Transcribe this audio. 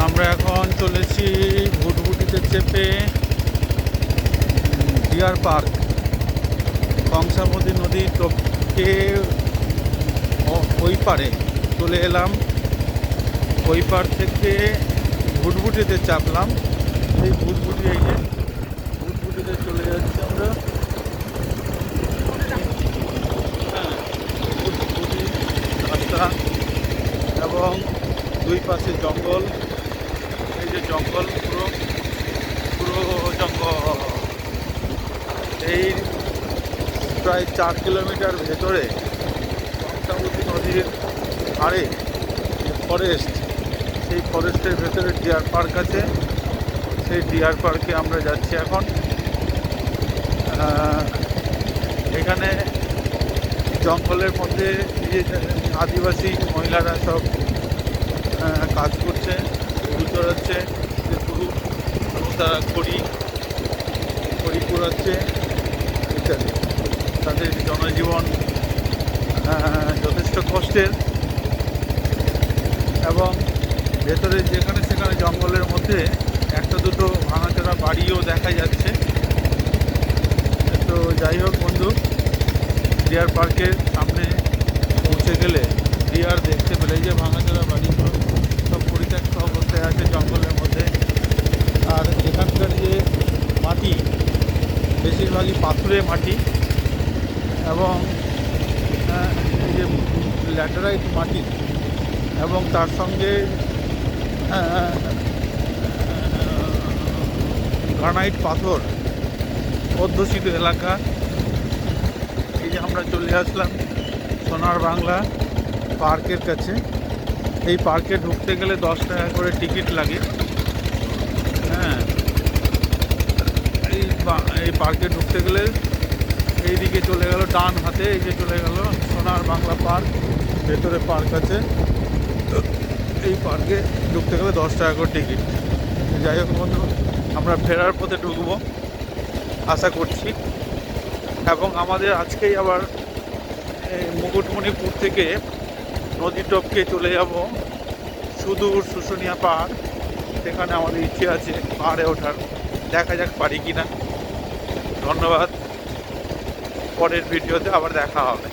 আমরা এখন চলেছি ভুটভুটিতে চেপে ডিয়ার পার্ক, কংসাবতী নদীর টপকে ওই পারে চলে এলাম। ওই পার থেকে ভুটভুটিতে চাপলাম। এই ভুটভুটি, এই যে ভুটভুটিতে চলে যাচ্ছি আমরা। হ্যাঁ, ভুটভুটি রাস্তা এবং দুই পাশে জঙ্গল। এই যে জঙ্গল, পুরো পুরো জঙ্গল। এই প্রায় 4 কিলোমিটার ভেতরে কংসাবতী নদীর ধারে যে ফরেস্ট, সেই ফরেস্টের ভেতরে ডিয়ার পার্ক আছে। সেই ডিয়ার পার্কে আমরা যাচ্ছি এখন। এখানে জঙ্গলের মধ্যে যে আদিবাসী মহিলারা সব কাজ করছে, গরু চড়াচ্ছে, গরু তারা খড়ি কুড়াচ্ছে ইত্যাদি। তাদের জনজীবন যথেষ্ট কষ্টের, এবং ভেতরে যেখানে সেখানে জঙ্গলের মধ্যে একটা দুটো ভাঙাচোরা বাড়িও দেখা যাচ্ছে। তো যাই হোক বন্ধু, ডিয়ার পার্কের সামনে পৌঁছে গেলে ডিয়ার দেখতে পেলে যে ভাঙাচোরা বাড়িগুলো সব পরিত্যক্ত অবস্থায় আছে জঙ্গলের মধ্যে। আর এখানকার যে মাটি বেশিরভাগই পাথুরে মাটি, এবং এই যে ল্যাটেরাইট মাটি, এবং তার সঙ্গে গ্রানাইট পাথর অধ্যুষিত এলাকা। এই যে আমরা চলে আসলাম সোনার বাংলা পার্কের কাছে। এই পার্কে ঢুকতে গেলে 10 টাকা করে টিকিট লাগে। হ্যাঁ, এই পার্কে ঢুকতে গেলে এই দিকে চলে গেল ডান হাতে, এই যে চলে গেল সোনার বাংলা পার্ক, ভেতরে পার্ক আছে। এই পার্কে ঢুকতে গেলে 10 টাকা করে টিকিট। যাই হোক বন্ধু, আমরা ফেরার পথে ঢুকবো আশা করছি। এবং আমাদের আজকেই আবার মুকুটমণিপুর থেকে নদী টপকে চলে যাব সুদূর শুশুনিয়া পাহাড়। সেখানে আমাদের ইচ্ছে আছে পাহাড়ে ওঠার, দেখা যাক পারি কিনা। ধন্যবাদ, পরের ভিডিওতে আবার দেখা হবে।